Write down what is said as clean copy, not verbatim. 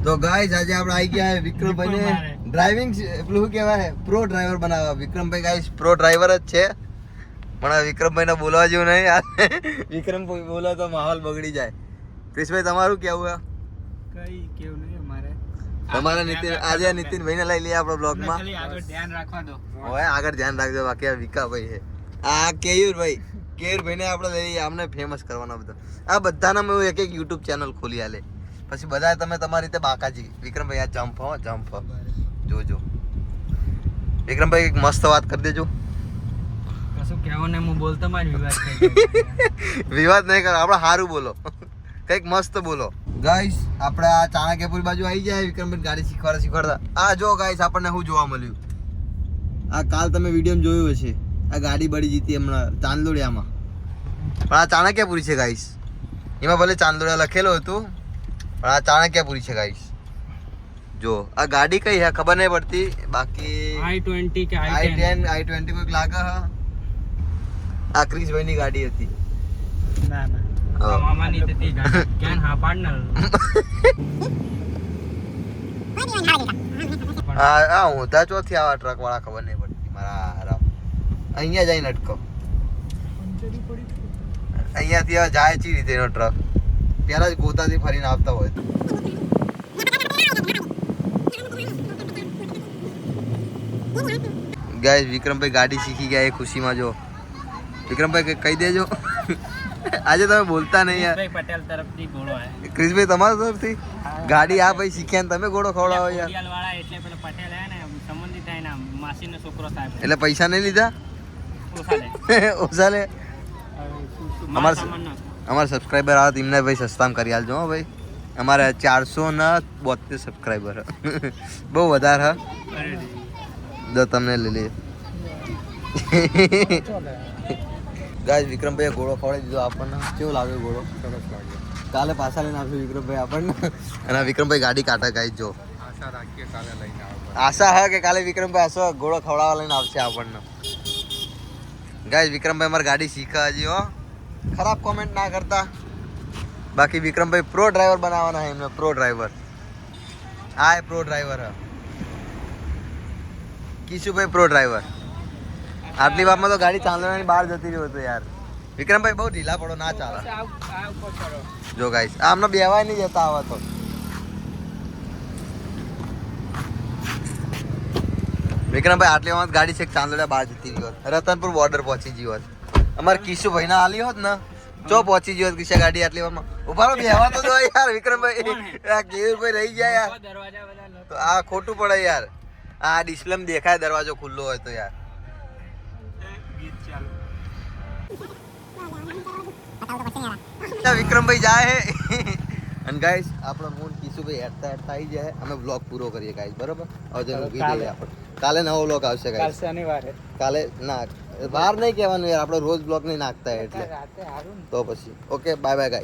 તો ગાઈસ આજે આપણે આવી ગયા હે વિક્રમભાઈ ને ડ્રાઇવિંગ પેલું શું કહેવાય પ્રો ડ્રાઈવર બનાવવા. વિક્રમભાઈ ગાઈસ પ્રો ડ્રાઈવર જ છે પણ વિક્રમભાઈ ને બોલવા જેવું નહીં યાર. વિક્રમભાઈ બોલો તો માહોલ બગડી જાય. ક્રિશભાઈ તમારું કેવું હે? કઈ કેવું નહીં અમારે. તમારા નીતિન આજે નીતિનભાઈ ને લઈ લઈએ આપણો બ્લોગ માં. ખાલી આગળ ધ્યાન રાખવા દો. ઓય આગળ ધ્યાન રાખજો. બાકી આ વિકાભાઈ છે આ કેયુરભાઈ ને આપણે લઈ લઈએ. આમને ફેમસ કરવાના બધા. આ બધાના મેં એક એક યુટ્યુબ ચેનલ ખોલી આલે. પછી બધા તમે તમારી રીતે બાકાજી. વિક્રમભાઈ આ જમ્પ હો જમ્પ જોજો. વિક્રમભાઈ એક મસ્ત વાત કરી દેજો. કશું કહેવો ને હું બોલતો મારી વિવાદ થઈ વિવાદ નહીં કરો, આપણે સારું બોલો, કંઈક મસ્ત બોલો. ગાઈસ આપણે આ ચાણક્યપુર બાજુ આવી જાય. વિક્રમભાઈ ગાડી શીખવાડતા. આ જો ગાઈસ આપણને શું જોવા મળ્યું. આ કાલ તમે વિડીયો જોયું હશે. આ ગાડી બળી જીતી હમણાં ચાંદલોડિયામાં. પણ આ ચાણક્યપુરી છે ગાઈસ. એમાં ભલે ચાંદલોડિયા લખેલું હતું પણ આ ચાણક્યપુરી છે ગાઈસ. જો આ ગાડી કઈ હે ખબર નહીં પડતી. બાકી i20 કે i10 i20 કોઈક લાગે હા. આ ક્રિશભાઈની ગાડી હતી. ના ના મામાની હતી ગાડી. કેન હા પાર્ટનર. હા હું તા ચોથી આવા ટ્રક વાળા ખબર નહીં પડતી મારા. અહીંયા જઈને અટકો. અહીંયાથી હવે જાય ચી રીતે એનો ટ્રક. પેલા જ ગોતાથી ફરીને આવતા હોય. ગાઈસ વિક્રમભાઈ ગાડી શીખી ગયા એ ખુશીમાં. જો વિક્રમભાઈ કંઈક કહી દેજો. આજે તમે બોલતા નહીં યાર. પટેલ તરફથી ઘોડો હે. ક્રિશભાઈ તમારા તરફથી ગાડી આ ભાઈ શીખ્યા ને તમે ઘોડો ખવડાવો યાર. વાળા એટલે પેલો પટેલ હે ને સંબંધિત થાય ને માસીનો છોકરો સાહેબ. એટલે પૈસા નહીં લીધા ઓછા લે. અમારા સબસ્ક્રાઈબર આવે તો એમને ભાઈ સસ્તામાં કરી આલજો હો ભાઈ. અમારે 472 સબસ્ક્રાઈબર બહુ વધારે હા. જો તમને લઈ લઈએ. ગાઈસ વિક્રમભાઈ ઘોડો ખવડાવી દીધો આપણને. કેવું લાગ્યો ઘોડો? સરસ લાગ્યો. કાલે પાછા લઈને આવશે વિક્રમભાઈ આપણને. અને વિક્રમભાઈ ગાડી કાઢે ગાઈસ. જો આશા રાખીએ કાલે લઈને આવે. આશા હે કે કાલે વિક્રમભાઈ આશો ઘોડો ખવડાવવા લઈને આવશે આપણને. ગાઈસ વિક્રમભાઈ અમારી ગાડી શીખે હજી હો. ખરાબ કોમેન્ટ ના કરતા. બાકી વિક્રમભાઈ પ્રો ડ્રાઈવર બનાવવાના છે એમને. પ્રો ડ્રાઈવર આ પ્રો ડ્રાઈવર હે. Kishubhai pro driver. આટલી વારમાં તો ગાડી ચાંદવાની બહાર જતી રહ્યો હતો યાર. વિક્રમભાઈ બહુ ઢીલા પડો ના ચાલે. જો ગાઈસ આ અમને બેવાય નહીં જતા આવા તો. વિક્રમભાઈ આટલી વારમાં ગાડી છે ચાંદોડિયા બહાર જતી રહ્યો. રતનપુર બોર્ડર પહોંચી ગયો હોત. અમારે કિશુભાઈ ના હાલી હોત ને ચો પહોંચી ગયો કિશા ગાડી આટલી વારમાં. ઉભા બેહવા તો દો યાર વિક્રમભાઈ. આ કેવુભાઈ રહી જાય યાર. તો આ ખોટું પડે યાર. આ ડિસ્પ્લે માં દેખાય દરવાજો ખુલ્લો હોય તો યાર. વિક્રમભાઈ જાય અને ગાઈસ આપણો મૂન કિશુભાઈ હેડતા આવી જાય. અમે બ્લોગ પૂરો કરીએ ગાઈસ બરોબર. હવે ઊભી જઈએ આપણે. કાલે નવો બ્લોગ આવશે ગાઈસ. શનિવારે કાલે ના વાર નહીં કહેવાનું યાર. આપણે રોજ બ્લોગ નહીં નાખતા એટલે તો પછી ઓકે બાય બાય ગાઈસ.